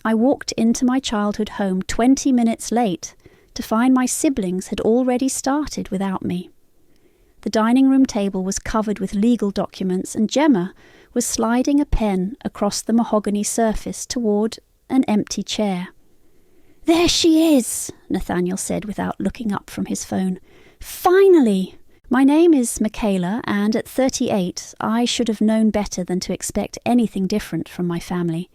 I walked into my childhood home 20 minutes late to find my siblings had already started without me. The dining room table was covered with legal documents, and Gemma was sliding a pen across the mahogany surface toward an empty chair. "There she is," Nathaniel said without looking up from his phone. "Finally!" My name is Michaela, and at 38 I should have known better than to expect anything different from my family.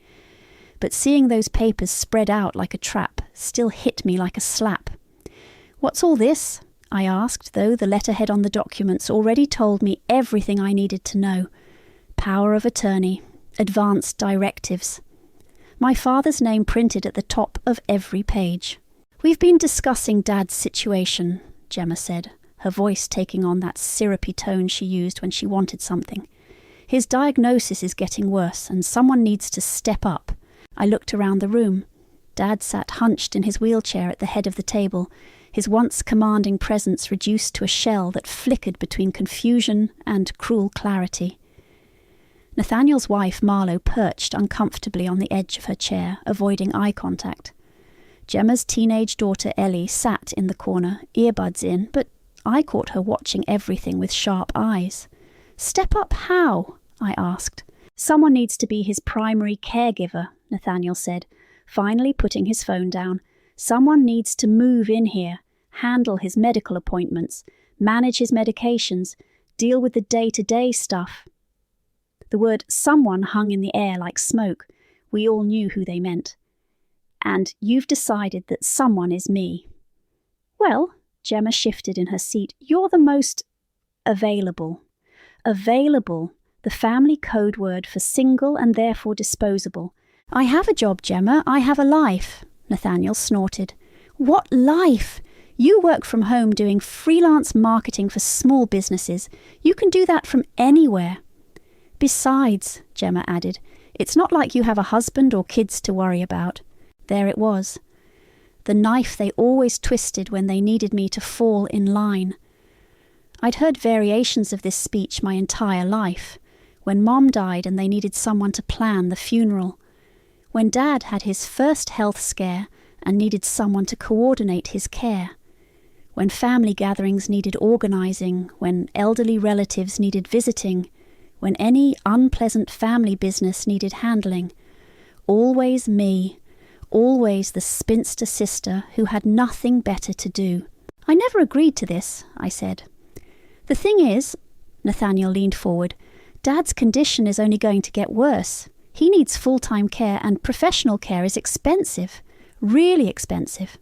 But seeing those papers spread out like a trap still hit me like a slap. "What's all this?" I asked, though the letterhead on the documents already told me everything I needed to know. Power of attorney, advanced directives. My father's name printed at the top of every page. "We've been discussing Dad's situation," Gemma said, her voice taking on that syrupy tone she used when she wanted something. "His diagnosis is getting worse, and someone needs to step up." I looked around the room. Dad sat hunched in his wheelchair at the head of the table, his once commanding presence reduced to a shell that flickered between confusion and cruel clarity. Nathaniel's wife, Marlo, perched uncomfortably on the edge of her chair, avoiding eye contact. Gemma's teenage daughter, Ellie, sat in the corner, earbuds in, but I caught her watching everything with sharp eyes. "Step up how?" I asked. "Someone needs to be his primary caregiver," Nathaniel said, finally putting his phone down. "Someone needs to move in here, handle his medical appointments, manage his medications, deal with the day-to-day stuff." The word "someone" hung in the air like smoke. We all knew who they meant. "And you've decided that someone is me." "Well," Gemma shifted in her seat, "you're the most available." Available, the family code word for single and therefore disposable. "I have a job, Gemma. I have a life," Nathaniel snorted. "What life? You work from home doing freelance marketing for small businesses. You can do that from anywhere." "Besides," Gemma added, "it's not like you have a husband or kids to worry about." There it was. The knife they always twisted when they needed me to fall in line. I'd heard variations of this speech my entire life. When Mom died and they needed someone to plan the funeral. When Dad had his first health scare and needed someone to coordinate his care. When family gatherings needed organising, when elderly relatives needed visiting, when any unpleasant family business needed handling. Always me. Always the spinster sister who had nothing better to do. "I never agreed to this," I said. "The thing is," Nathaniel leaned forward, "Dad's condition is only going to get worse. He needs full-time care, and professional care is expensive. Really expensive."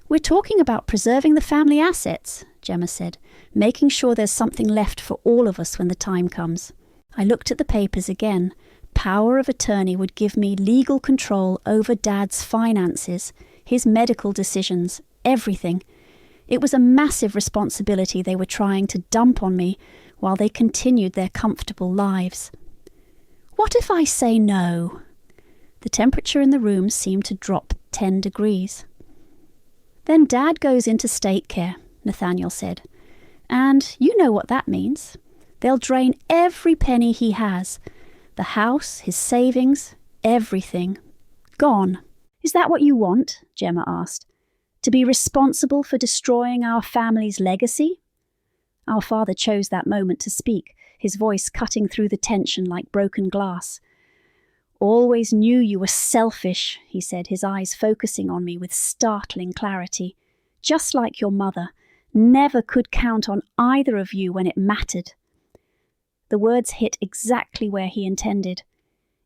"We're talking about preserving the family assets," Gemma said, "making sure there's something left for all of us when the time comes." I looked at the papers again. Power of attorney would give me legal control over Dad's finances, his medical decisions, everything. It was a massive responsibility they were trying to dump on me while they continued their comfortable lives. "What if I say no?" The temperature in the room seemed to drop 10 degrees. "Then Dad goes into state care," Nathaniel said. "And you know what that means. They'll drain every penny he has. The house, his savings, everything. Gone." "Is that what you want?" Gemma asked. "To be responsible for destroying our family's legacy?" Our father chose that moment to speak, his voice cutting through the tension like broken glass. "Always knew you were selfish," he said, his eyes focusing on me with startling clarity. "Just like your mother. Never could count on either of you when it mattered." The words hit exactly where he intended.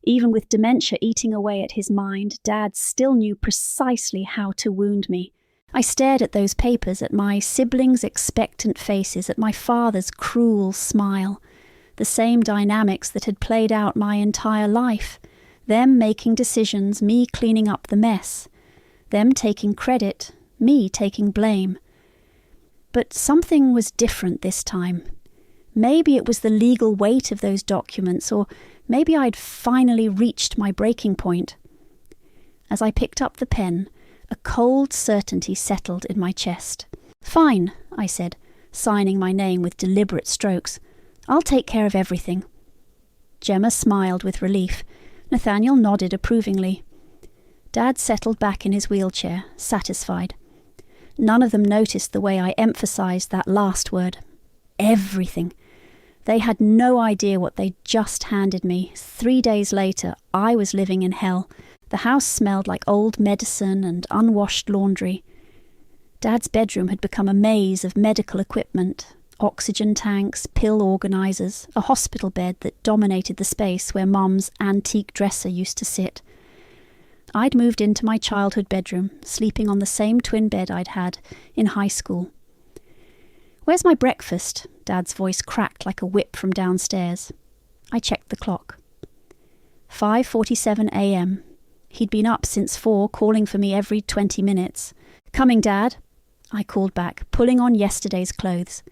Even with dementia eating away at his mind, Dad still knew precisely how to wound me. I stared at those papers, at my siblings' expectant faces, at my father's cruel smile. The same dynamics that had played out my entire life. Them making decisions, me cleaning up the mess. Them taking credit, me taking blame. But something was different this time. Maybe it was the legal weight of those documents, or maybe I'd finally reached my breaking point. As I picked up the pen, a cold certainty settled in my chest. "Fine," I said, signing my name with deliberate strokes. "I'll take care of everything." Gemma smiled with relief. Nathaniel nodded approvingly. Dad settled back in his wheelchair, satisfied. None of them noticed the way I emphasised that last word. Everything. They had no idea what they'd just handed me. 3 days later, I was living in hell. The house smelled like old medicine and unwashed laundry. Dad's bedroom had become a maze of medical equipment, oxygen tanks, pill organisers, a hospital bed that dominated the space where Mum's antique dresser used to sit. I'd moved into my childhood bedroom, sleeping on the same twin bed I'd had in high school. "Where's my breakfast?" Dad's voice cracked like a whip from downstairs. I checked the clock. 5:47 a.m. He'd been up since 4, calling for me every 20 minutes. "Coming, Dad," I called back, pulling on yesterday's clothes.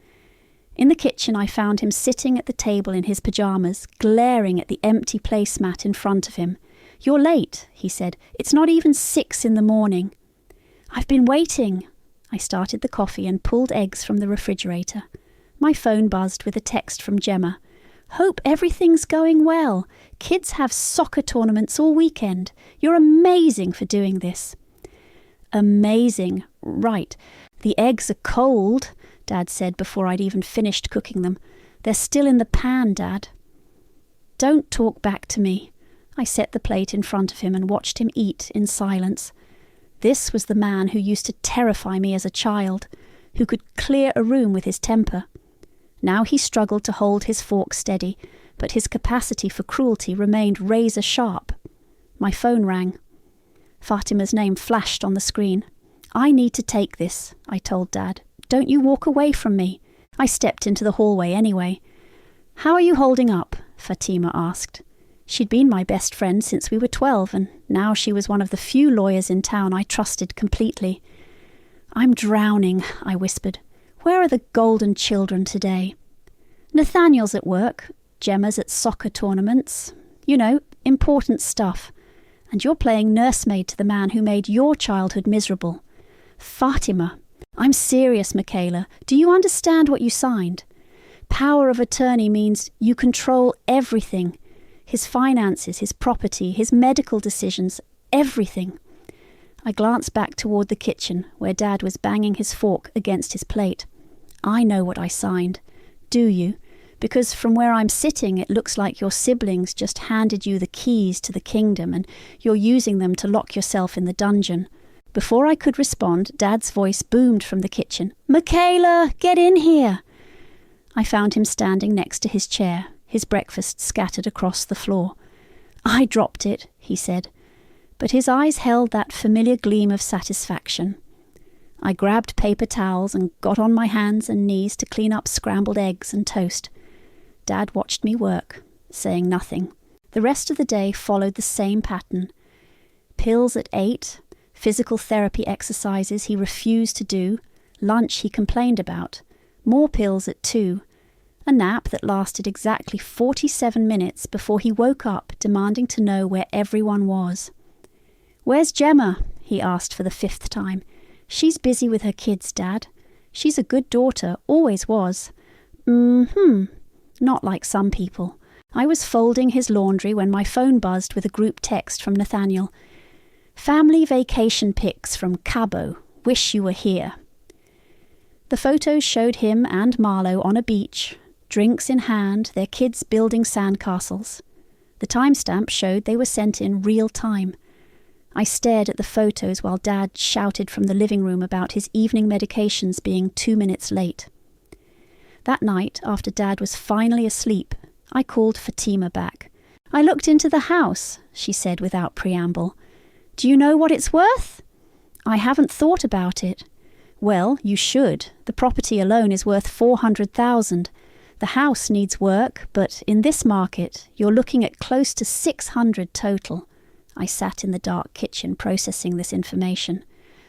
In the kitchen I found him sitting at the table in his pyjamas, glaring at the empty placemat in front of him. "You're late," he said. "It's not even 6 in the morning." "I've been waiting." I started the coffee and pulled eggs from the refrigerator. My phone buzzed with a text from Gemma. "Hope everything's going well. Kids have soccer tournaments all weekend. You're amazing for doing this." Amazing. Right. "The eggs are cold," Dad said before I'd even finished cooking them. "They're still in the pan, Dad." "Don't talk back to me." I set the plate in front of him and watched him eat in silence. This was the man who used to terrify me as a child, who could clear a room with his temper. Now he struggled to hold his fork steady, but his capacity for cruelty remained razor sharp. My phone rang. Fatima's name flashed on the screen. "I need to take this," I told Dad. "Don't you walk away from me." I stepped into the hallway anyway. "How are you holding up?" Fatima asked. She'd been my best friend since we were 12, and now she was one of the few lawyers in town I trusted completely. "I'm drowning," I whispered. "Where are the golden children today?" "Nathaniel's at work. Gemma's at soccer tournaments. You know, important stuff. And you're playing nursemaid to the man who made your childhood miserable." "Fatima, I'm serious, Michaela. Do you understand what you signed? Power of attorney means you control everything. His finances, his property, his medical decisions, everything." I glanced back toward the kitchen, where Dad was banging his fork against his plate. "I know what I signed. Do you? Because from where I'm sitting, it looks like your siblings just handed you the keys to the kingdom and you're using them to lock yourself in the dungeon." Before I could respond, Dad's voice boomed from the kitchen. "Michaela, get in here!" I found him standing next to his chair, his breakfast scattered across the floor. "I dropped it," he said, but his eyes held that familiar gleam of satisfaction. I grabbed paper towels and got on my hands and knees to clean up scrambled eggs and toast. Dad watched me work, saying nothing. The rest of the day followed the same pattern. Pills at 8, physical therapy exercises he refused to do, lunch he complained about, more pills at 2, a nap that lasted exactly 47 minutes before he woke up demanding to know where everyone was. "Where's Gemma?" he asked for the 5th time. "She's busy with her kids, Dad. She's a good daughter, always was." Not like some people. I was folding his laundry when my phone buzzed with a group text from Nathaniel. "Family vacation pics from Cabo. Wish you were here." The photos showed him and Marlo on a beach, drinks in hand, their kids building sandcastles. The timestamp showed they were sent in real time. I stared at the photos while Dad shouted from the living room about his evening medications being 2 minutes late. That night, after Dad was finally asleep, I called Fatima back. "I looked into the house," she said without preamble. "Do you know what it's worth?" "I haven't thought about it." "Well, you should. The property alone is worth 400,000. The house needs work, but in this market, you're looking at close to 600 total. I sat in the dark kitchen processing this information.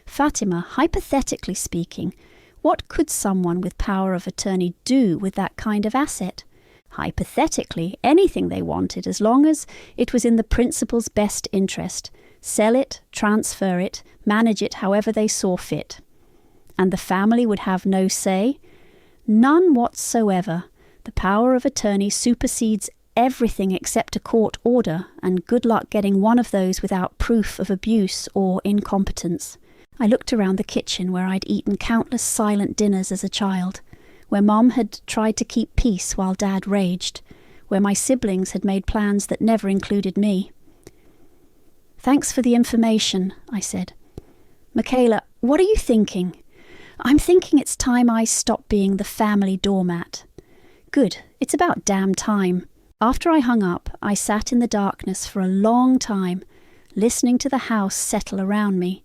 "Fatima, hypothetically speaking, what could someone with power of attorney do with that kind of asset? Hypothetically, anything they wanted, as long as it was in the principal's best interest. Sell it, transfer it, manage it however they saw fit. And the family would have no say? None whatsoever. The power of attorney supersedes everything except a court order, and good luck getting one of those without proof of abuse or incompetence. I looked around the kitchen where I'd eaten countless silent dinners as a child, where Mum had tried to keep peace while Dad raged, where my siblings had made plans that never included me. "Thanks for the information," I said. "Michaela, what are you thinking?" "I'm thinking it's time I stop being the family doormat." "Good, it's about damn time." After I hung up, I sat in the darkness for a long time, listening to the house settle around me.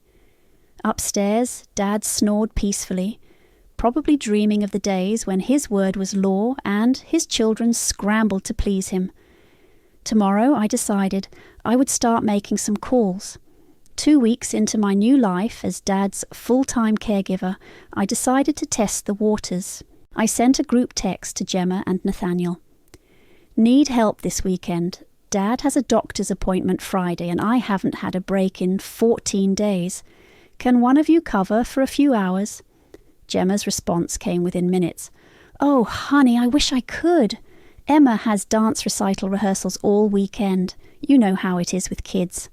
Upstairs, Dad snored peacefully, probably dreaming of the days when his word was law and his children scrambled to please him. Tomorrow, I decided I would start making some calls. 2 weeks into my new life as Dad's full-time caregiver, I decided to test the waters. I sent a group text to Gemma and Nathaniel. "Need help this weekend. Dad has a doctor's appointment Friday and I haven't had a break in 14 days. Can one of you cover for a few hours?" Gemma's response came within minutes. "Oh, honey, I wish I could. Emma has dance recital rehearsals all weekend. You know how it is with kids."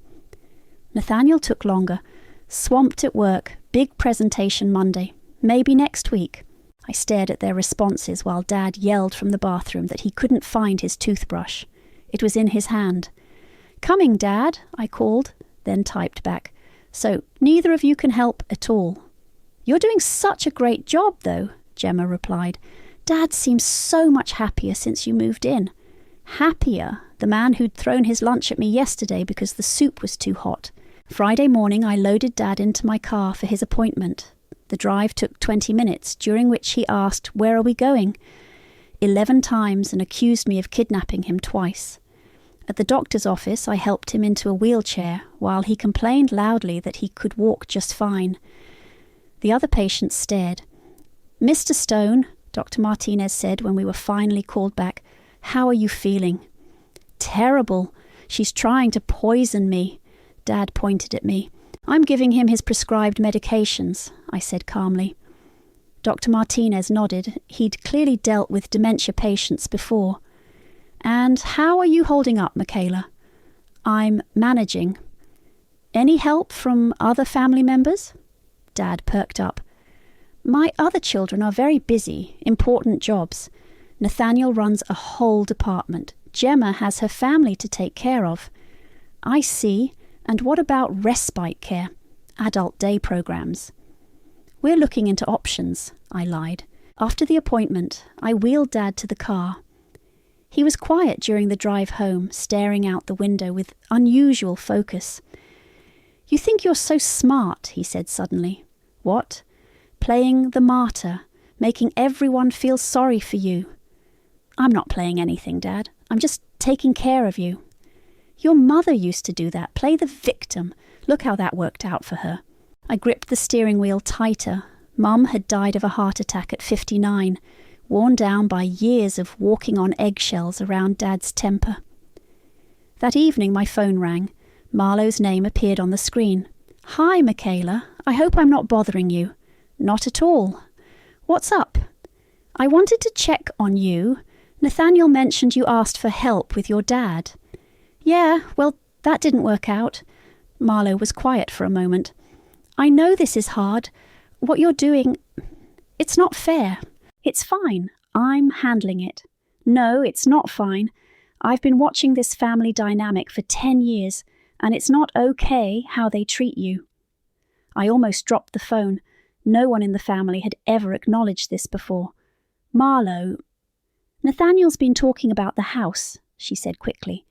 Nathaniel took longer. "Swamped at work. Big presentation Monday. Maybe next week." I stared at their responses while Dad yelled from the bathroom that he couldn't find his toothbrush. It was in his hand. "Coming, Dad," I called, then typed back. "So neither of you can help at all." "You're doing such a great job, though," Gemma replied. "Dad seems so much happier since you moved in." Happier? The man who'd thrown his lunch at me yesterday because the soup was too hot. Friday morning, I loaded Dad into my car for his appointment. The drive took 20 minutes, during which he asked, "Where are we going?" 11 times and accused me of kidnapping him twice. At the doctor's office, I helped him into a wheelchair, while he complained loudly that he could walk just fine. The other patients stared. "Mr. Stone," Dr. Martinez said when we were finally called back, "how are you feeling?" "Terrible. She's trying to poison me." Dad pointed at me. "I'm giving him his prescribed medications," I said calmly. Dr. Martinez nodded. He'd clearly dealt with dementia patients before. "And how are you holding up, Michaela?" "I'm managing." "Any help from other family members?" Dad perked up. "My other children are very busy, important jobs. Nathaniel runs a whole department. Gemma has her family to take care of." "I see. And what about respite care? Adult day programs?" "We're looking into options," I lied. After the appointment, I wheeled Dad to the car. He was quiet during the drive home, staring out the window with unusual focus. "You think you're so smart," he said suddenly. "What?" "Playing the martyr, making everyone feel sorry for you." "I'm not playing anything, Dad. I'm just taking care of you." "Your mother used to do that, play the victim. Look how that worked out for her." I gripped the steering wheel tighter. Mum had died of a heart attack at 59, worn down by years of walking on eggshells around Dad's temper. That evening my phone rang. Marlowe's name appeared on the screen. "Hi, Michaela. I hope I'm not bothering you." "Not at all." "What's up?" "I wanted to check on you. Nathaniel mentioned you asked for help with your dad." "Yeah, well, that didn't work out." Marlowe was quiet for a moment. "I know this is hard. What you're doing, it's not fair." "It's fine. I'm handling it." "No, it's not fine. I've been watching this family dynamic for 10 years, and it's not okay how they treat you." I almost dropped the phone. No one in the family had ever acknowledged this before. "Marlowe, Nathaniel's been talking about the house," she said quickly.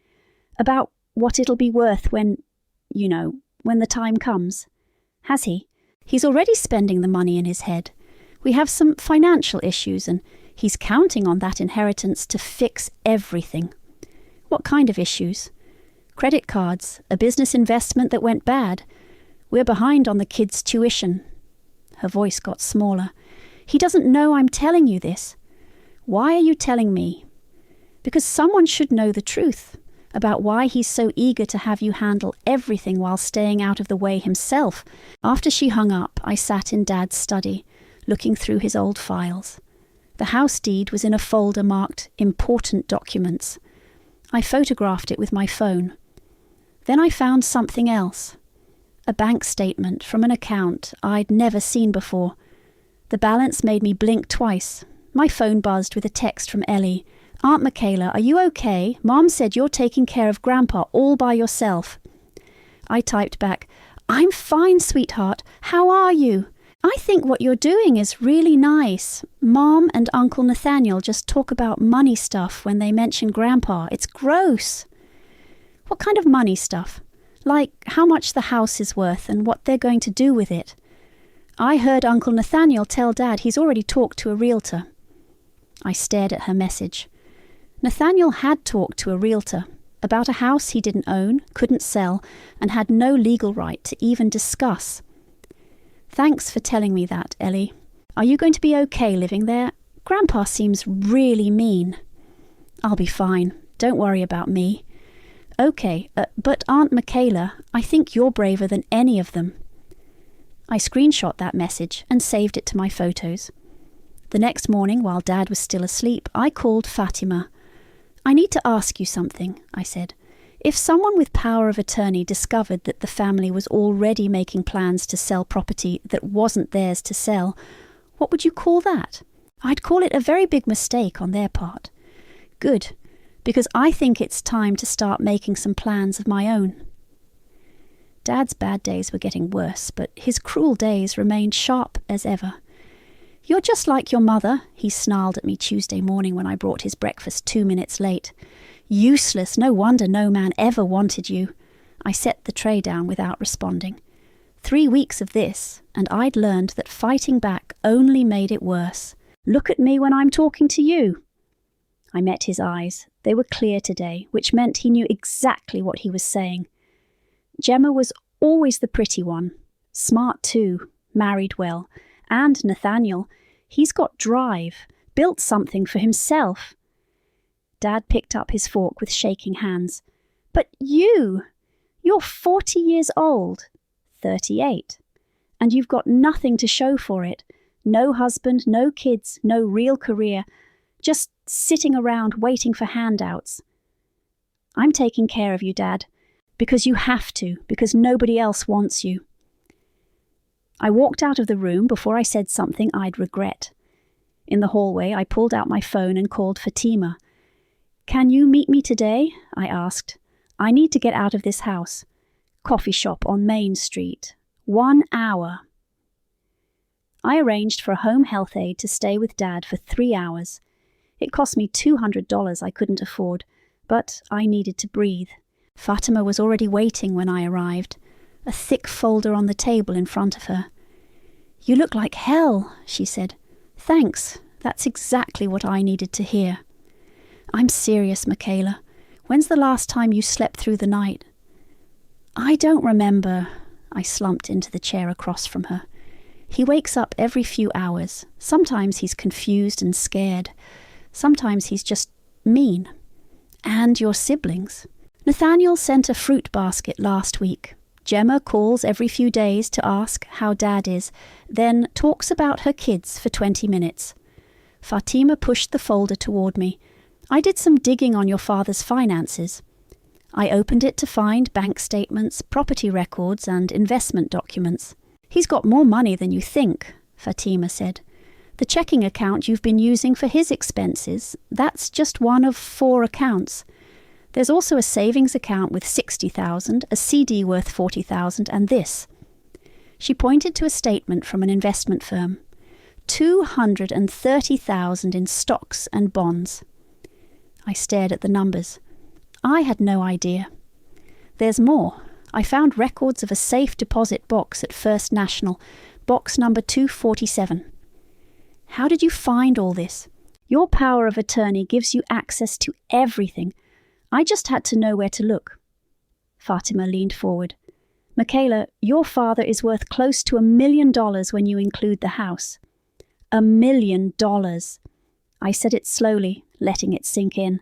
"About what it'll be worth when the time comes." "Has he?" "He's already spending the money in his head. We have some financial issues and he's counting on that inheritance to fix everything." "What kind of issues?" "Credit cards, a business investment that went bad. We're behind on the kids' tuition." Her voice got smaller. "He doesn't know I'm telling you this." "Why are you telling me?" "Because someone should know the truth about why he's so eager to have you handle everything while staying out of the way himself." After she hung up, I sat in Dad's study, looking through his old files. The house deed was in a folder marked Important Documents. I photographed it with my phone. Then I found something else. A bank statement from an account I'd never seen before. The balance made me blink twice. My phone buzzed with a text from Ellie. "Aunt Michaela, are you okay? Mom said you're taking care of Grandpa all by yourself." I typed back, "I'm fine, sweetheart. How are you? I think what you're doing is really nice. Mom and Uncle Nathaniel just talk about money stuff when they mention Grandpa. It's gross." "What kind of money stuff?" "Like how much the house is worth and what they're going to do with it." "I heard Uncle Nathaniel tell Dad he's already talked to a realtor." I stared at her message. Nathaniel had talked to a realtor about a house he didn't own, couldn't sell, and had no legal right to even discuss. "Thanks for telling me that, Ellie. Are you going to be okay living there? Grandpa seems really mean." "I'll be fine. Don't worry about me." "Okay, but Aunt Michaela, I think you're braver than any of them." I screenshot that message and saved it to my photos. The next morning, while Dad was still asleep, I called Fatima. "I need to ask you something," I said. "If someone with power of attorney discovered that the family was already making plans to sell property that wasn't theirs to sell, what would you call that?" "I'd call it a very big mistake on their part." "Good, because I think it's time to start making some plans of my own." Dad's bad days were getting worse, but his cruel days remained sharp as ever. "You're just like your mother," he snarled at me Tuesday morning when I brought his breakfast 2 minutes late. "Useless, no wonder no man ever wanted you." I set the tray down without responding. 3 weeks of this, and I'd learned that fighting back only made it worse. "Look at me when I'm talking to you." I met his eyes. They were clear today, which meant he knew exactly what he was saying. Gemma was always the pretty one. Smart too, married well. And Nathaniel, he's got drive, built something for himself. Dad picked up his fork with shaking hands. "But you're 40 years old, 38, and you've got nothing to show for it. No husband, no kids, no real career, just sitting around waiting for handouts." "I'm taking care of you, Dad, because you have to, because nobody else wants you." I walked out of the room before I said something I'd regret. In the hallway, I pulled out my phone and called Fatima. "Can you meet me today?" I asked. "I need to get out of this house. Coffee shop on Main Street. 1 hour." I arranged for a home health aide to stay with Dad for 3 hours. It cost me $200 I couldn't afford, but I needed to breathe. Fatima was already waiting when I arrived, a thick folder on the table in front of her. "You look like hell," she said. "Thanks, that's exactly what I needed to hear." "I'm serious, Michaela. When's the last time you slept through the night?" "I don't remember." I slumped into the chair across from her. "He wakes up every few hours. Sometimes he's confused and scared. Sometimes he's just mean. And your siblings. Nathaniel sent a fruit basket last week. Gemma calls every few days to ask how Dad is, then talks about her kids for 20 minutes. Fatima pushed the folder toward me. "I did some digging on your father's finances." I opened it to find bank statements, property records, and investment documents. "He's got more money than you think," Fatima said. "The checking account you've been using for his expenses, that's just one of 4 accounts. There's also a savings account with $60,000, a CD worth $40,000, and this." She pointed to a statement from an investment firm. $230,000 in stocks and bonds. I stared at the numbers. I had no idea. "There's more. I found records of a safe deposit box at First National, box number 247. "How did you find all this? Your power of attorney gives you access to everything. I just had to know where to look." Fatima leaned forward. "Michaela, your father is worth close to $1 million when you include the house." $1 million. I said it slowly, letting it sink in.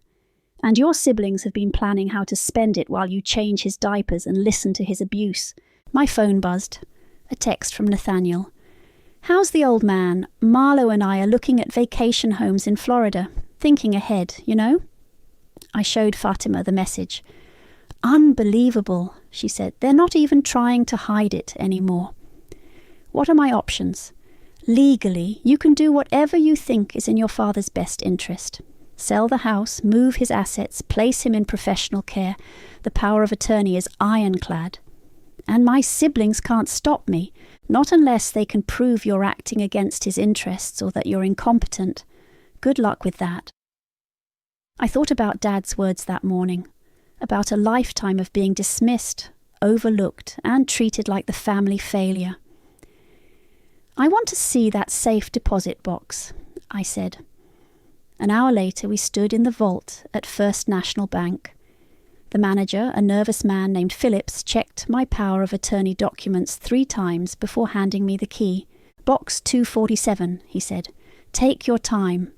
"And your siblings have been planning how to spend it while you change his diapers and listen to his abuse." My phone buzzed. A text from Nathaniel. "How's the old man? Marlo and I are looking at vacation homes in Florida. Thinking ahead, you know?" I showed Fatima the message. Unbelievable, she said. They're not even trying to hide it anymore. What are my options? Legally, you can do whatever you think is in your father's best interest. Sell the house, move his assets, place him in professional care. The power of attorney is ironclad. And my siblings can't stop me, not unless they can prove you're acting against his interests or that you're incompetent. Good luck with that. I thought about Dad's words that morning, about a lifetime of being dismissed, overlooked, and treated like the family failure. I want to see that safe deposit box, I said. An hour later, we stood in the vault at First National Bank. The manager, a nervous man named Phillips, checked my power of attorney documents 3 times before handing me the key. Box 247, he said. Take your time.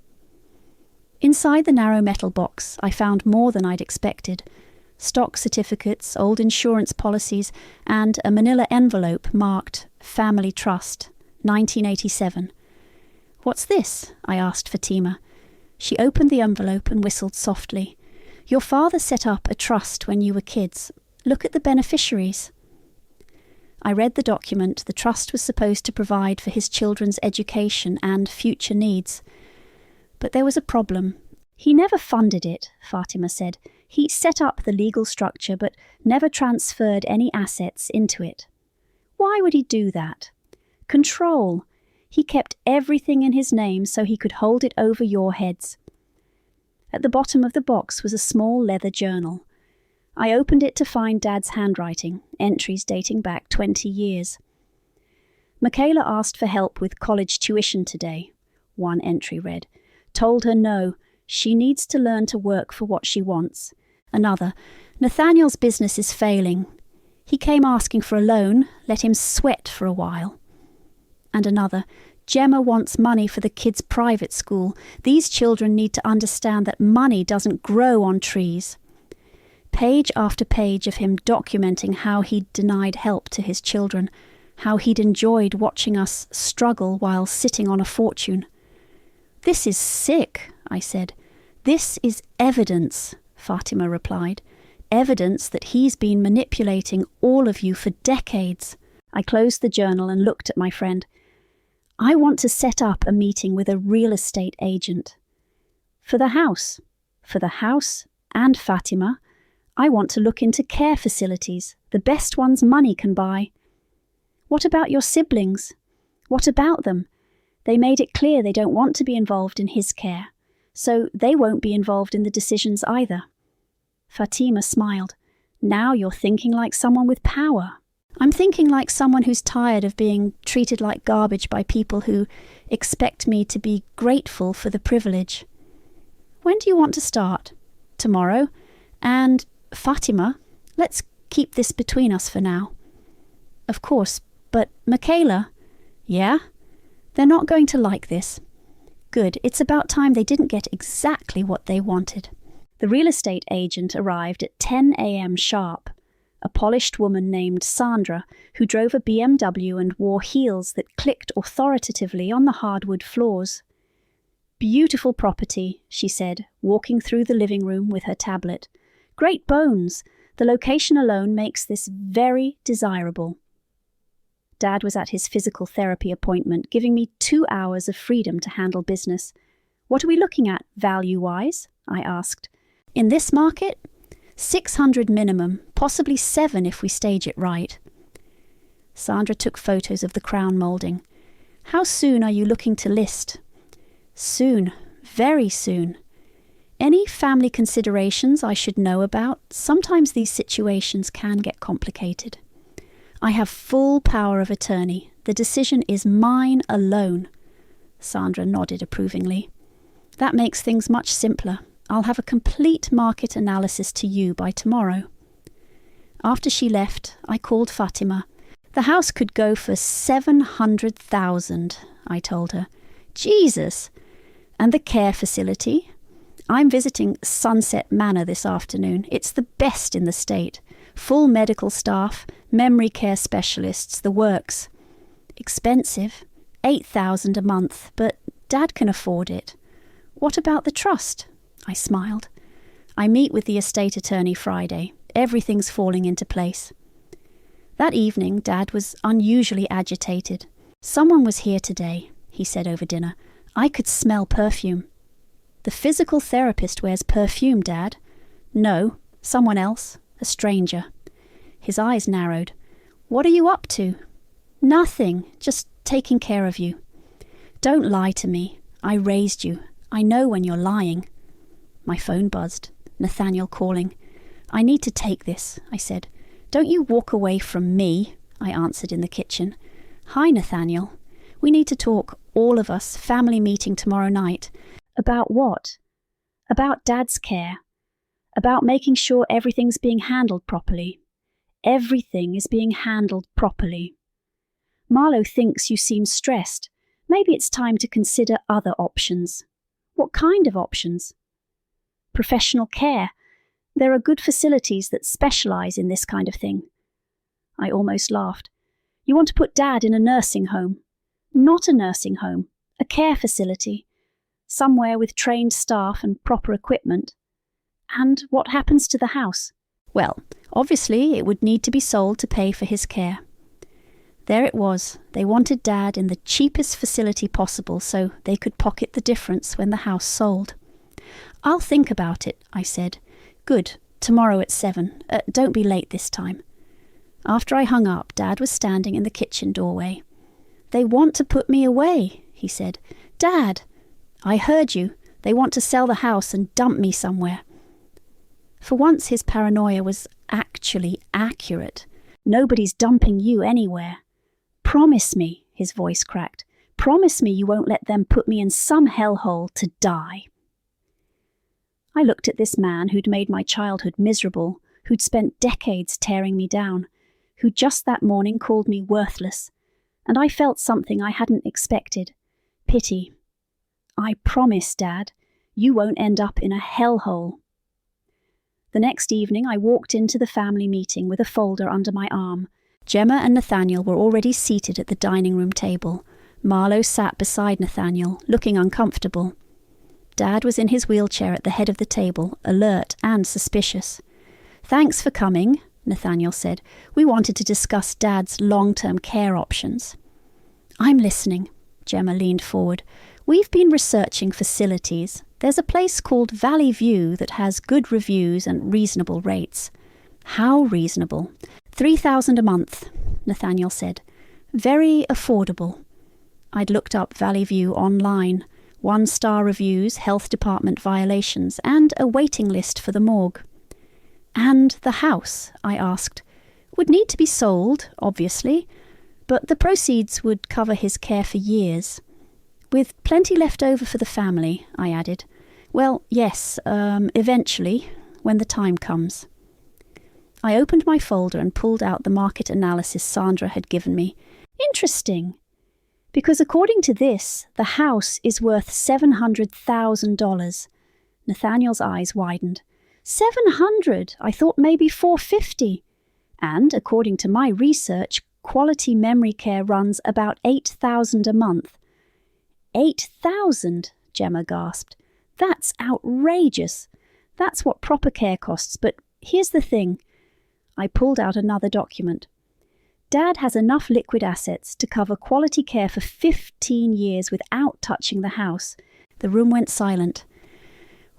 Inside the narrow metal box, I found more than I'd expected. Stock certificates, old insurance policies, and a manila envelope marked Family Trust, 1987. What's this? I asked Fatima. She opened the envelope and whistled softly. Your father set up a trust when you were kids. Look at the beneficiaries. I read the document. The trust was supposed to provide for his children's education and future needs. But there was a problem. He never funded it, Fatima said. He set up the legal structure but never transferred any assets into it. Why would he do that? Control. He kept everything in his name so he could hold it over your heads. At the bottom of the box was a small leather journal. I opened it to find Dad's handwriting, entries dating back 20 years. Michaela asked for help with college tuition today, one entry read. Told her no, she needs to learn to work for what she wants. Another, Nathaniel's business is failing. He came asking for a loan, let him sweat for a while. And another, Gemma wants money for the kids' private school. These children need to understand that money doesn't grow on trees. Page after page of him documenting how he'd denied help to his children, how he'd enjoyed watching us struggle while sitting on a fortune. This is sick, I said. This is evidence, Fatima replied. Evidence that he's been manipulating all of you for decades. I closed the journal and looked at my friend. I want to set up a meeting with a real estate agent. For the house and Fatima, I want to look into care facilities, the best ones money can buy. What about your siblings? What about them? They made it clear they don't want to be involved in his care, so they won't be involved in the decisions either. Fatima smiled. Now you're thinking like someone with power. I'm thinking like someone who's tired of being treated like garbage by people who expect me to be grateful for the privilege. When do you want to start? Tomorrow? And, Fatima, let's keep this between us for now. Of course, but Michaela? Yeah? They're not going to like this. Good, it's about time they didn't get exactly what they wanted. The real estate agent arrived at 10 a.m. sharp. A polished woman named Sandra, who drove a BMW and wore heels that clicked authoritatively on the hardwood floors. Beautiful property, she said, walking through the living room with her tablet. Great bones. The location alone makes this very desirable. Dad was at his physical therapy appointment, giving me 2 hours of freedom to handle business. What are we looking at, value-wise? I asked. In this market? 600 minimum, possibly 7 if we stage it right. Sandra took photos of the crown moulding. How soon are you looking to list? Soon, very soon. Any family considerations I should know about? Sometimes these situations can get complicated. I have full power of attorney. The decision is mine alone. Sandra nodded approvingly. That makes things much simpler. I'll have a complete market analysis to you by tomorrow. After she left, I called Fatima. The house could go for 700,000, I told her. Jesus! And the care facility? I'm visiting Sunset Manor this afternoon. It's the best in the state. Full medical staff, memory care specialists, the works. Expensive, 8,000 a month, but Dad can afford it. What about the trust? I smiled. I meet with the estate attorney Friday. Everything's falling into place. That evening, Dad was unusually agitated. Someone was here today, he said over dinner. I could smell perfume. The physical therapist wears perfume, Dad. No, someone else, a stranger. His eyes narrowed. What are you up to? Nothing, just taking care of you. Don't lie to me. I raised you. I know when you're lying. My phone buzzed. Nathaniel calling. I need to take this, I said. Don't you walk away from me, I answered in the kitchen. Hi, Nathaniel. We need to talk, all of us, family meeting tomorrow night. About what? About Dad's care. About making sure everything's being handled properly. Everything is being handled properly. Marlo thinks you seem stressed. Maybe it's time to consider other options. What kind of options? Professional care. There are good facilities that specialise in this kind of thing. I almost laughed. You want to put Dad in a nursing home? Not a nursing home, a care facility. Somewhere with trained staff and proper equipment. And what happens to the house? Well, obviously it would need to be sold to pay for his care. There it was. They wanted Dad in the cheapest facility possible so they could pocket the difference when the house sold. I'll think about it, I said. Good. Tomorrow at 7. Don't be late this time. After I hung up, Dad was standing in the kitchen doorway. They want to put me away, he said. Dad! I heard you. They want to sell the house and dump me somewhere. For once his paranoia was actually accurate. Nobody's dumping you anywhere. Promise me, his voice cracked. Promise me you won't let them put me in some hellhole to die. I looked at this man who'd made my childhood miserable, who'd spent decades tearing me down, who just that morning called me worthless, and I felt something I hadn't expected. Pity. I promise, Dad, you won't end up in a hellhole. The next evening I walked into the family meeting with a folder under my arm. Gemma and Nathaniel were already seated at the dining room table. Marlo sat beside Nathaniel, looking uncomfortable. Dad was in his wheelchair at the head of the table, alert and suspicious. Thanks for coming, Nathaniel said. We wanted to discuss Dad's long-term care options. I'm listening, Gemma leaned forward. We've been researching facilities. There's a place called Valley View that has good reviews and reasonable rates. How reasonable? $3,000 a month, Nathaniel said. Very affordable. I'd looked up Valley View online. 1-star reviews, health department violations, and a waiting list for the morgue. And the house, I asked, would need to be sold, obviously, but the proceeds would cover his care for years. With plenty left over for the family, I added. Well, yes, eventually, when the time comes. I opened my folder and pulled out the market analysis Sandra had given me. Interesting. Because according to this, the house is worth $700,000. Nathaniel's eyes widened. 700? I thought maybe 450. And according to my research, quality memory care runs about $8,000 a month. 8,000? Gemma gasped. That's outrageous. That's what proper care costs, but here's the thing. I pulled out another document. Dad has enough liquid assets to cover quality care for 15 years without touching the house. The room went silent.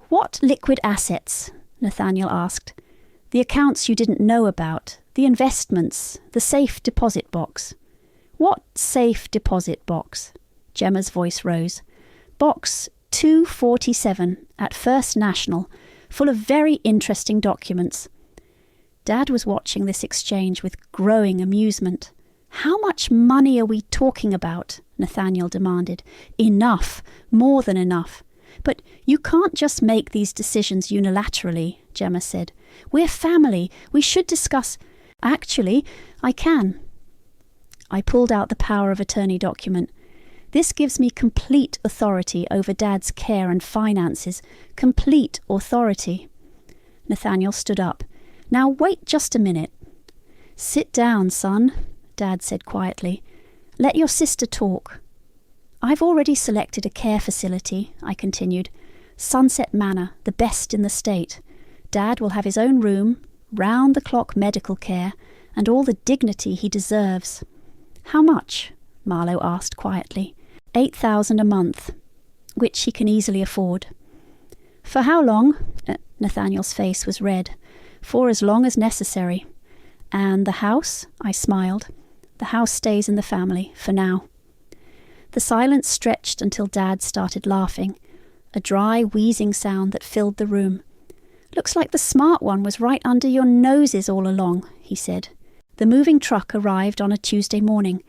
What liquid assets? Nathaniel asked. The accounts you didn't know about, the investments, the safe deposit box. What safe deposit box? Gemma's voice rose. Box 247 at First National, full of very interesting documents. Dad was watching this exchange with growing amusement. How much money are we talking about? Nathaniel demanded. Enough, more than enough. But you can't just make these decisions unilaterally, Gemma said. We're family. We should discuss. Actually, I can. I pulled out the power of attorney document. This gives me complete authority over Dad's care and finances. Complete authority. Nathaniel stood up. Now wait just a minute. Sit down, son, Dad said quietly. Let your sister talk. I've already selected a care facility, I continued. Sunset Manor, the best in the state. Dad will have his own room, round-the-clock medical care, and all the dignity he deserves." "How much?" Marlowe asked quietly. "8,000 a month, which he can easily afford." "For how long?" Nathaniel's face was red. "For as long as necessary." "And the house?" I smiled. "The house stays in the family, for now." The silence stretched until Dad started laughing, a dry, wheezing sound that filled the room. "Looks like the smart one was right under your noses all along," he said. The moving truck arrived on a Tuesday morning.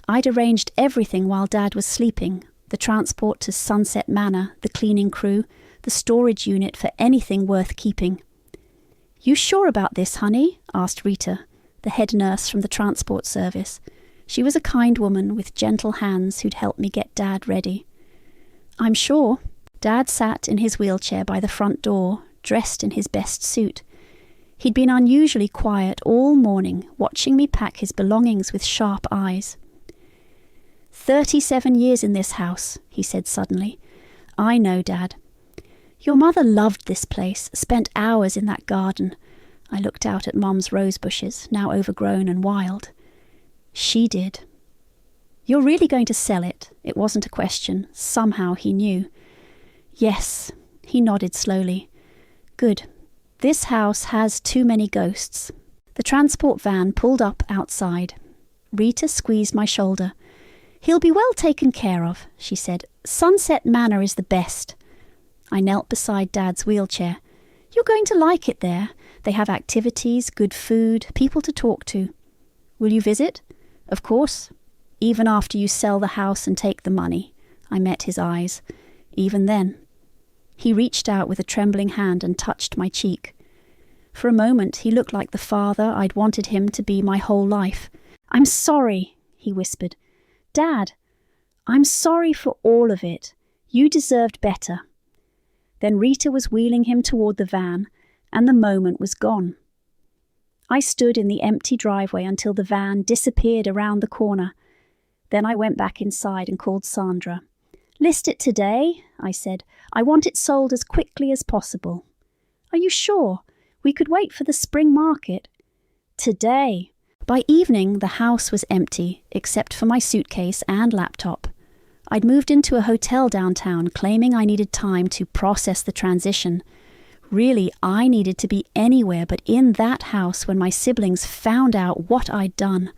I'd arranged everything while Dad was sleeping, the transport to Sunset Manor, the cleaning crew, the storage unit for anything worth keeping. "You sure about this, honey?" asked Rita, the head nurse from the transport service. She was a kind woman with gentle hands who'd helped me get Dad ready. "I'm sure." Dad sat in his wheelchair by the front door, dressed in his best suit. He'd been unusually quiet all morning, watching me pack his belongings with sharp eyes. 37 years in this house," he said suddenly. "I know, Dad. Your mother loved this place, spent hours in that garden." I looked out at Mum's rose bushes, now overgrown and wild. "She did." "You're really going to sell it?" It wasn't a question. Somehow he knew. "Yes." He nodded slowly. "Good. This house has too many ghosts." The transport van pulled up outside. Rita squeezed my shoulder. "He'll be well taken care of," she said. "Sunset Manor is the best." I knelt beside Dad's wheelchair. "You're going to like it there. They have activities, good food, people to talk to." "Will you visit?" "Of course. Even after you sell the house and take the money." I met his eyes. "Even then." He reached out with a trembling hand and touched my cheek. For a moment he looked like the father I'd wanted him to be my whole life. "I'm sorry," he whispered. "Dad, I'm sorry for all of it. You deserved better." Then Rita was wheeling him toward the van, and the moment was gone. I stood in the empty driveway until the van disappeared around the corner. Then I went back inside and called Sandra. "List it today," I said. "I want it sold as quickly as possible." "Are you sure? We could wait for the spring market." "Today." By evening, the house was empty, except for my suitcase and laptop. I'd moved into a hotel downtown, claiming I needed time to process the transition. Really, I needed to be anywhere but in that house when my siblings found out what I'd done.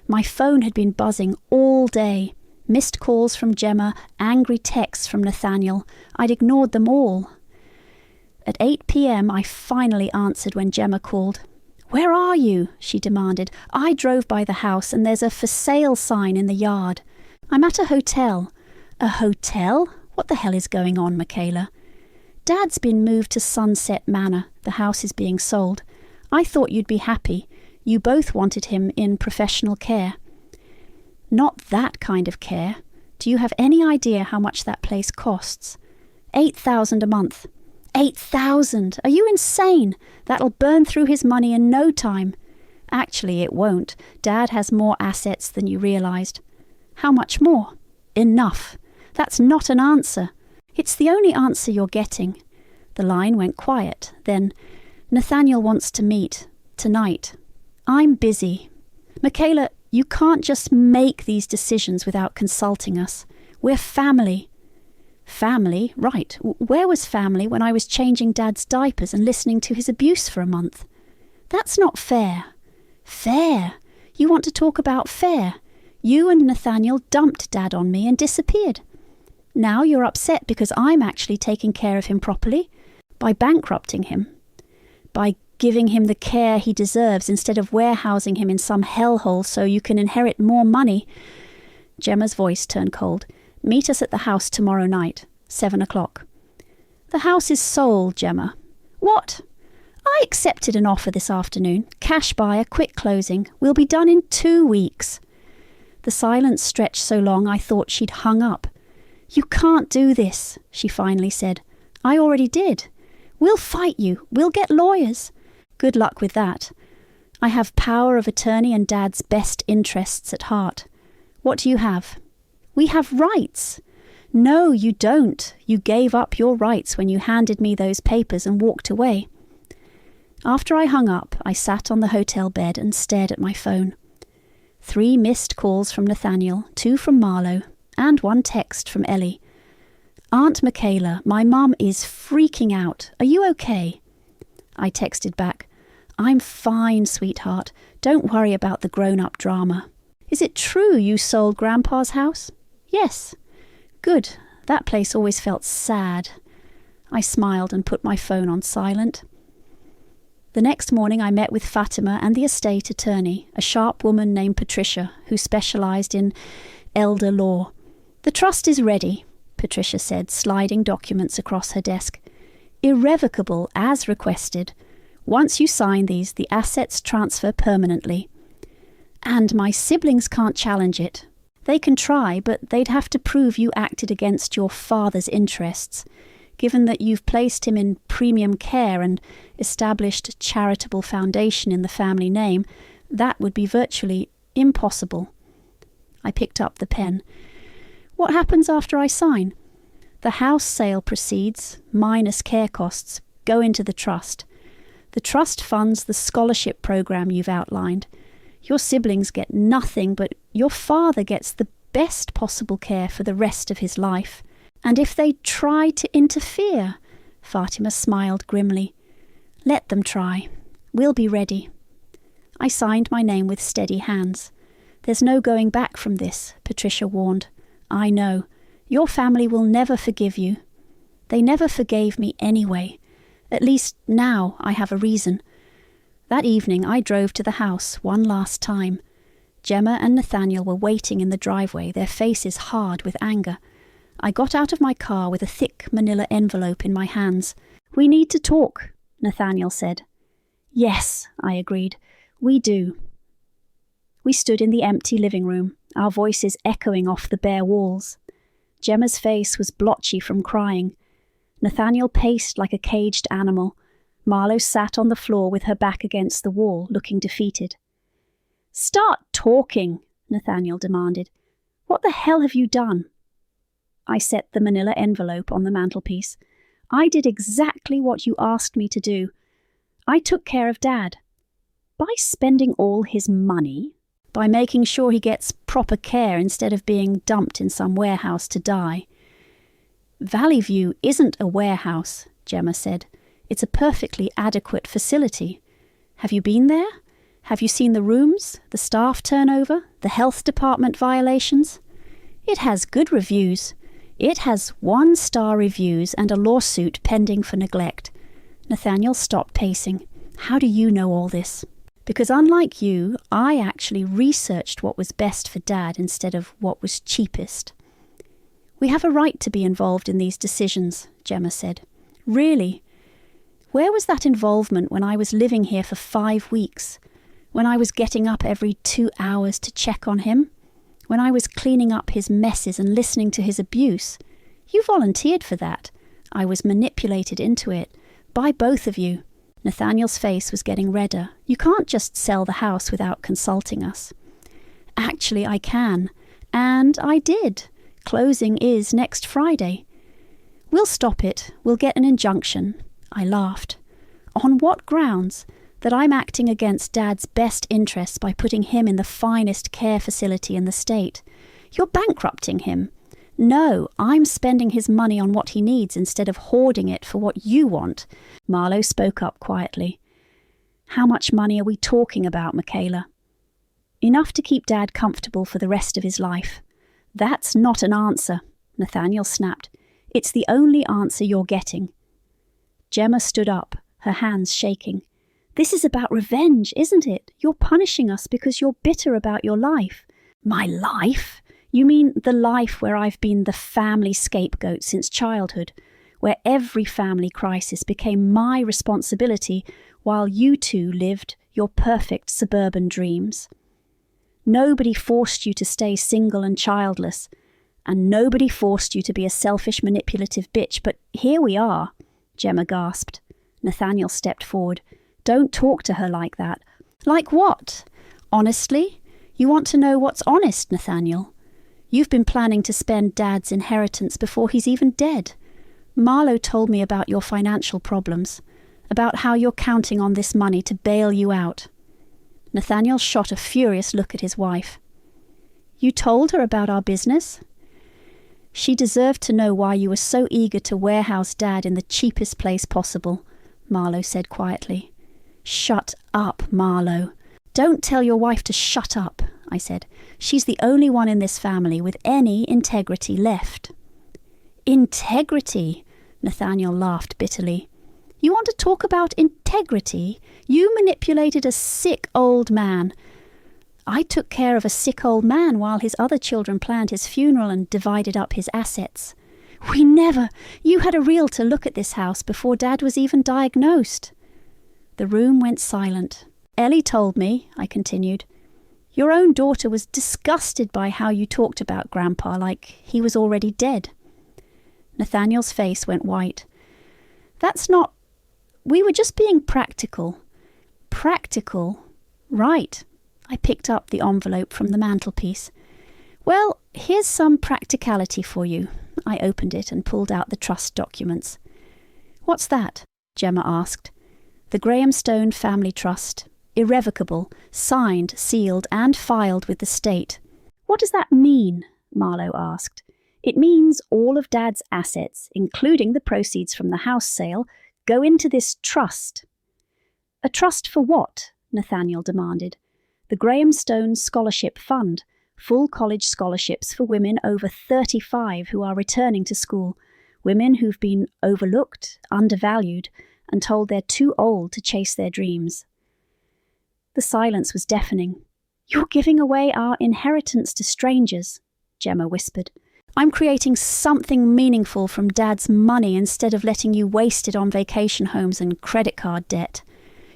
My phone had been buzzing all day. Missed calls from Gemma, angry texts from Nathaniel. I'd ignored them all. At 8 p.m, I finally answered when Gemma called. "Where are you?" she demanded. "I drove by the house and there's a for sale sign in the yard." "I'm at a hotel." "A hotel? What the hell is going on, Michaela?" "Dad's been moved to Sunset Manor. The house is being sold. I thought you'd be happy. You both wanted him in professional care." "Not that kind of care. Do you have any idea how much that place costs?" 8,000 a month." 8,000! Are you insane? That'll burn through his money in no time." "Actually, it won't. Dad has more assets than you realized." "How much more?" "Enough." "That's not an answer." "It's the only answer you're getting." The line went quiet. Then, "Nathaniel wants to meet. Tonight." "I'm busy." "Michaela, you can't just make these decisions without consulting us. We're family." "Family? Right. Where was family when I was changing Dad's diapers and listening to his abuse for a month?" "That's not fair." "Fair? You want to talk about fair? You and Nathaniel dumped Dad on me and disappeared. Now you're upset because I'm actually taking care of him properly, by bankrupting him, by giving him the care he deserves instead of warehousing him in some hellhole so you can inherit more money." Gemma's voice turned cold. "Meet us at the house tomorrow night, 7 o'clock. "The house is sold, Gemma." "What?" "I accepted an offer this afternoon. Cash buyer, quick closing. We'll be done in 2 weeks." The silence stretched so long I thought she'd hung up. "You can't do this," she finally said. "I already did. We'll fight you. We'll get lawyers." "Good luck with that. I have power of attorney and Dad's best interests at heart. What do you have?" "We have rights." "No, you don't. You gave up your rights when you handed me those papers and walked away." After I hung up, I sat on the hotel bed and stared at my phone. 3 missed calls from Nathaniel, 2 from Marlo, and 1 text from Ellie. "Aunt Michaela, my mum is freaking out. Are you okay?" I texted back, "I'm fine, sweetheart. Don't worry about the grown-up drama. Is it true you sold Grandpa's house?" "Yes." "Good. That place always felt sad." I smiled and put my phone on silent. The next morning I met with Fatima and the estate attorney, a sharp woman named Patricia, who specialised in elder law. "The trust is ready," Patricia said, sliding documents across her desk. "Irrevocable as requested. Once you sign these, the assets transfer permanently. And my siblings can't challenge it. They can try, but they'd have to prove you acted against your father's interests. Given that you've placed him in premium care and established a charitable foundation in the family name, that would be virtually impossible." I picked up the pen. "What happens after I sign?" "The house sale proceeds, minus care costs, go into the trust. The trust funds the scholarship program you've outlined. Your siblings get nothing, but your father gets the best possible care for the rest of his life. And if they try to interfere," Fatima smiled grimly, "let them try. We'll be ready." I signed my name with steady hands. "There's no going back from this," Patricia warned. "I know. Your family will never forgive you. They never forgave me anyway. At least now I have a reason." That evening I drove to the house one last time. Gemma and Nathaniel were waiting in the driveway, their faces hard with anger. I got out of my car with a thick manila envelope in my hands. "We need to talk," Nathaniel said. "Yes," I agreed. "We do." We stood in the empty living room, our voices echoing off the bare walls. Gemma's face was blotchy from crying. Nathaniel paced like a caged animal. Marlo sat on the floor with her back against the wall, looking defeated. "Start talking," Nathaniel demanded. "What the hell have you done?" I set the manila envelope on the mantelpiece. "I did exactly what you asked me to do. I took care of Dad. By spending all his money, by making sure he gets proper care instead of being dumped in some warehouse to die." "Valley View isn't a warehouse," Gemma said. "It's a perfectly adequate facility. Have you been there? Have you seen the rooms, the staff turnover, the health department violations? It has good reviews. It has 1-star reviews and a lawsuit pending for neglect." Nathaniel stopped pacing. "How do you know all this?" "Because unlike you, I actually researched what was best for Dad instead of what was cheapest." "We have a right to be involved in these decisions," Gemma said. "Really? Where was that involvement when I was living here for 5 weeks? When I was getting up every 2 hours to check on him? When I was cleaning up his messes and listening to his abuse? You volunteered for that. I was manipulated into it. By both of you." Nathaniel's face was getting redder. "You can't just sell the house without consulting us." "Actually, I can. And I did. Closing is next Friday." "We'll stop it. We'll get an injunction." I laughed. "On what grounds? That I'm acting against Dad's best interests by putting him in the finest care facility in the state. You're bankrupting him. No, I'm spending his money on what he needs instead of hoarding it for what you want." Marlo spoke up quietly. "How much money are we talking about, Michaela?" "Enough to keep Dad comfortable for the rest of his life." "That's not an answer," Nathaniel snapped. "It's the only answer you're getting." Gemma stood up, her hands shaking. "This is about revenge, isn't it? You're punishing us because you're bitter about your life." "My life? You mean the life where I've been the family scapegoat since childhood, where every family crisis became my responsibility while you two lived your perfect suburban dreams? Nobody forced you to stay single and childless, and nobody forced you to be a selfish, manipulative bitch, but here we are," Gemma gasped. Nathaniel stepped forward. "Don't talk to her like that." "Like what? Honestly? You want to know what's honest, Nathaniel? You've been planning to spend Dad's inheritance before he's even dead. Marlo told me about your financial problems. about how you're counting on this money to bail you out. Nathaniel shot a furious look at his wife. You told her about our business? She deserved to know why you were so eager to warehouse Dad in the cheapest place possible, Marlowe said quietly. Shut up, Marlowe. Don't tell your wife to shut up, I said. She's the only one in this family with any integrity left. Integrity? Nathaniel laughed bitterly. You want to talk about integrity? You manipulated a sick old man. I took care of a sick old man while his other children planned his funeral and divided up his assets. You had a realtor look at this house before Dad was even diagnosed. The room went silent. Ellie told me, I continued, your own daughter was disgusted by how you talked about Grandpa like he was already dead. Nathaniel's face went white. We were just being practical. Practical? Right. I picked up the envelope from the mantelpiece. Well, here's some practicality for you. I opened it and pulled out the trust documents. What's that? Gemma asked. The Grahamstone Family Trust. Irrevocable, signed, sealed, and filed with the state. What does that mean? Marlowe asked. It means all of Dad's assets, including the proceeds from the house sale, go into this trust. A trust for what? Nathaniel demanded. The Grahamstone Scholarship Fund, full college scholarships for women over 35 who are returning to school, women who've been overlooked, undervalued, and told they're too old to chase their dreams. The silence was deafening. You're giving away our inheritance to strangers, Gemma whispered. I'm creating something meaningful from Dad's money instead of letting you waste it on vacation homes and credit card debt.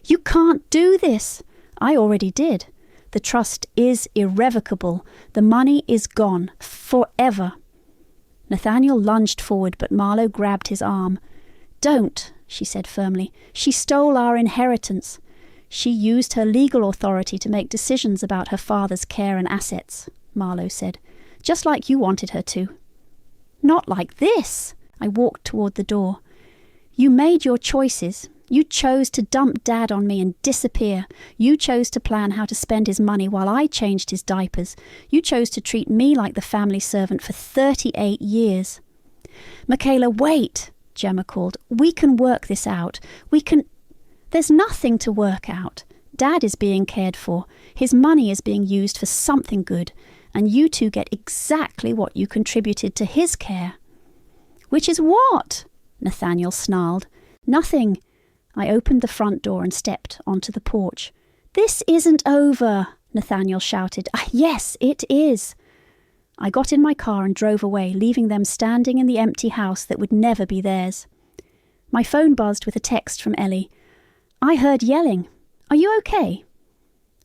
You can't do this. I already did. The trust is irrevocable. The money is gone. Forever. Nathaniel lunged forward, but Marlowe grabbed his arm. Don't, she said firmly. She stole our inheritance. She used her legal authority to make decisions about her father's care and assets, Marlowe said. Just like you wanted her to. Not like this. I walked toward the door. You made your choices. You chose to dump Dad on me and disappear. You chose to plan how to spend his money while I changed his diapers. You chose to treat me like the family servant for 38 years. Michaela, wait, Gemma called. We can work this out. There's nothing to work out. Dad is being cared for. His money is being used for something good. And you two get exactly what you contributed to his care. Which is what? Nathaniel snarled. Nothing. I opened the front door and stepped onto the porch. This isn't over, Nathaniel shouted. Yes, it is. I got in my car and drove away, leaving them standing in the empty house that would never be theirs. My phone buzzed with a text from Ellie. I heard yelling. Are you okay?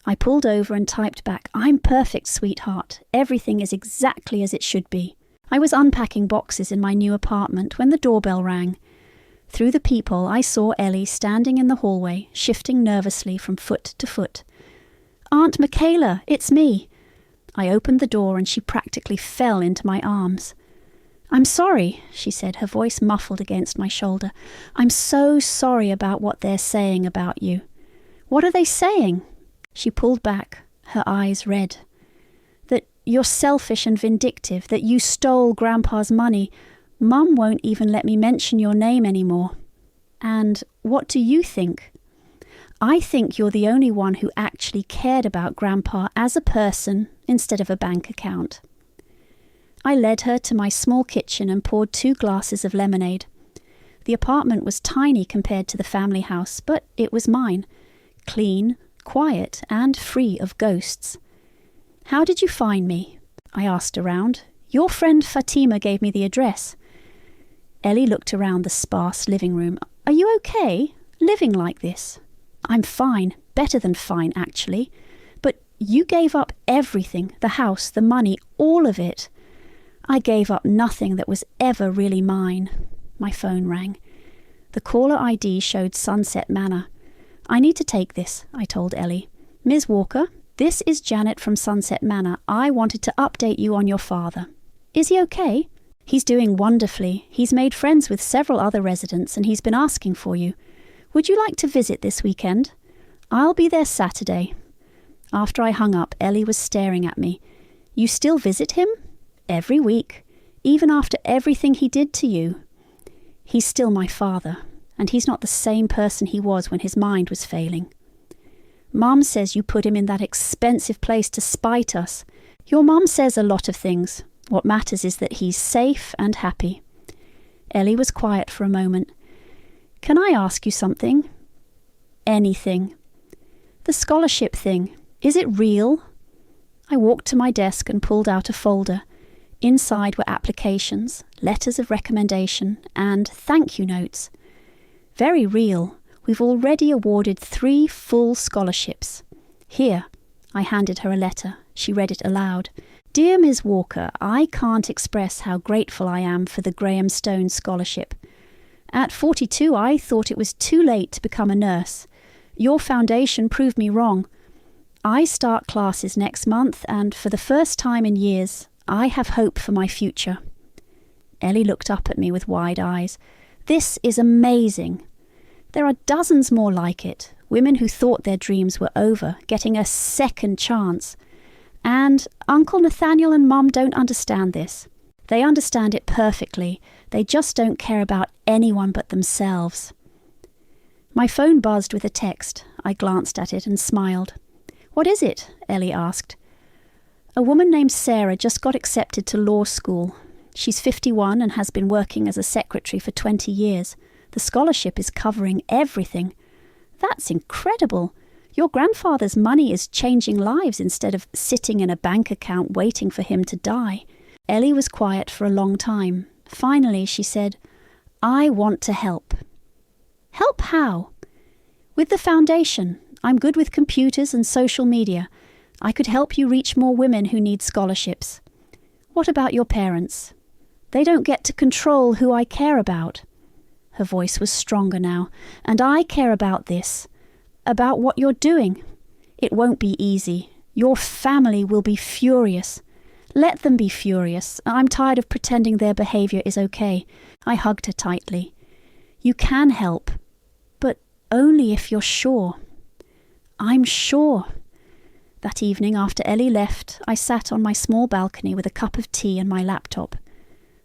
I pulled over and typed back, I'm perfect, sweetheart. Everything is exactly as it should be. I was unpacking boxes in my new apartment when the doorbell rang. Through the peephole, I saw Ellie standing in the hallway, shifting nervously from foot to foot. Aunt Michaela, it's me. I opened the door and she practically fell into my arms. I'm sorry, she said, her voice muffled against my shoulder. I'm so sorry about what they're saying about you. What are they saying? She pulled back, her eyes red. That you're selfish and vindictive, that you stole Grandpa's money. Mum won't even let me mention your name anymore. And what do you think? I think you're the only one who actually cared about Grandpa as a person instead of a bank account. I led her to my small kitchen and poured 2 glasses of lemonade. The apartment was tiny compared to the family house, but it was mine. Clean, quiet, and free of ghosts. How did you find me? I asked around. Your friend Fatima gave me the address. Ellie looked around the sparse living room. Are you okay, living like this? I'm fine, better than fine, actually. But you gave up everything, the house, the money, all of it. I gave up nothing that was ever really mine. My phone rang. The caller ID showed Sunset Manor. I need to take this, I told Ellie. Ms. Walker, this is Janet from Sunset Manor. I wanted to update you on your father. Is he okay? He's doing wonderfully. He's made friends with several other residents and he's been asking for you. Would you like to visit this weekend? I'll be there Saturday." After I hung up, Ellie was staring at me. "You still visit him?" "Every week, even after everything he did to you." "He's still my father, and he's not the same person he was when his mind was failing." "Mum says you put him in that expensive place to spite us." "Your mum says a lot of things. What matters is that he's safe and happy." Ellie was quiet for a moment. "Can I ask you something?" "Anything." "The scholarship thing, is it real?" I walked to my desk and pulled out a folder. Inside were applications, letters of recommendation, and thank you notes. "Very real. We've already awarded 3 full scholarships. Here." I handed her a letter. She read it aloud. "Dear Ms. Walker, I can't express how grateful I am for the Graham Stone Scholarship. At 42, I thought it was too late to become a nurse. Your foundation proved me wrong. I start classes next month, and for the first time in years, I have hope for my future." Ellie looked up at me with wide eyes. "This is amazing. There are dozens more like it, women who thought their dreams were over, getting a second chance. And Uncle Nathaniel and Mum don't understand this. They understand it perfectly. They just don't care about anyone but themselves." My phone buzzed with a text. I glanced at it and smiled. "What is it?" Ellie asked. "A woman named Sarah just got accepted to law school. She's 51 and has been working as a secretary for 20 years. The scholarship is covering everything." "That's incredible. Your grandfather's money is changing lives instead of sitting in a bank account waiting for him to die." Ellie was quiet for a long time. Finally, she said, "I want to help." "Help how?" "With the foundation. I'm good with computers and social media. I could help you reach more women who need scholarships." "What about your parents?" "They don't get to control who I care about." Her voice was stronger now. "And I care about this. About what you're doing. It won't be easy. Your family will be furious. Let them be furious. I'm tired of pretending their behaviour is okay." I hugged her tightly. "You can help, but only if you're sure." "I'm sure." That evening, after Ellie left, I sat on my small balcony with a cup of tea and my laptop.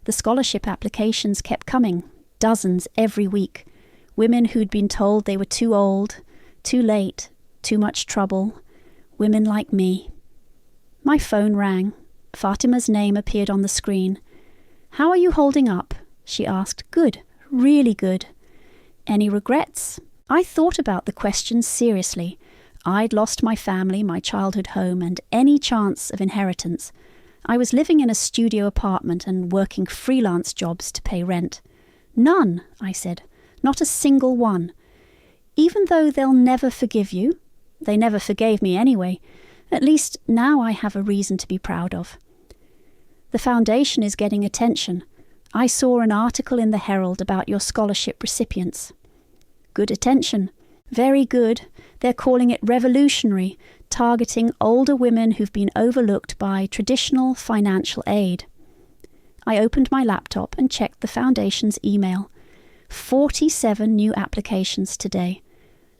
The scholarship applications kept coming, dozens every week. Women who'd been told they were too old, too late, too much trouble. Women like me. My phone rang. Fatima's name appeared on the screen. "How are you holding up?" she asked. "Good, really good." "Any regrets?" I thought about the question seriously. I'd lost my family, my childhood home, and any chance of inheritance. I was living in a studio apartment and working freelance jobs to pay rent. "None," I said. "Not a single one. Even though they'll never forgive you. They never forgave me anyway. At least now I have a reason to be proud of." "The foundation is getting attention. I saw an article in the Herald about your scholarship recipients." "Good attention. Very good. They're calling it revolutionary, targeting older women who've been overlooked by traditional financial aid." I opened my laptop and checked the foundation's email. 47 new applications today.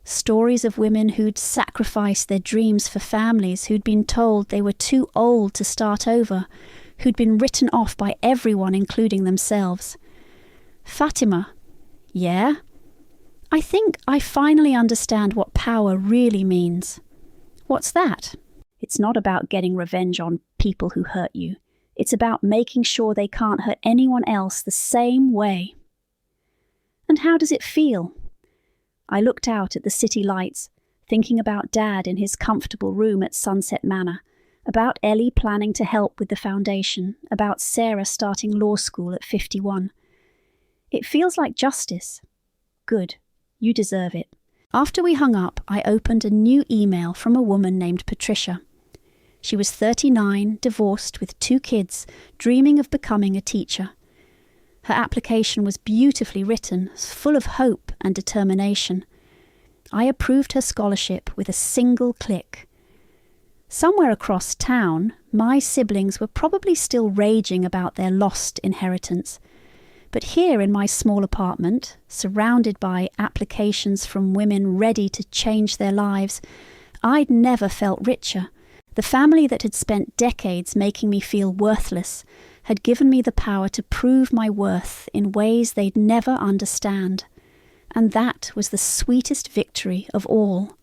Stories of women who'd sacrificed their dreams for families, who'd been told they were too old to start over, who'd been written off by everyone, including themselves. "Fatima." "Yeah?" "I think I finally understand what power really means." "What's that?" "It's not about getting revenge on people who hurt you. It's about making sure they can't hurt anyone else the same way." "And how does it feel?" I looked out at the city lights, thinking about Dad in his comfortable room at Sunset Manor, about Ellie planning to help with the foundation, about Sarah starting law school at 51. It feels like justice. Good. You deserve it. After we hung up, I opened a new email from a woman named Patricia. She was 39, divorced with 2 kids, dreaming of becoming a teacher. Her application was beautifully written, full of hope and determination. I approved her scholarship with a single click. Somewhere across town, my siblings were probably still raging about their lost inheritance. But here in my small apartment, surrounded by applications from women ready to change their lives, I'd never felt richer. The family that had spent decades making me feel worthless had given me the power to prove my worth in ways they'd never understand. And that was the sweetest victory of all.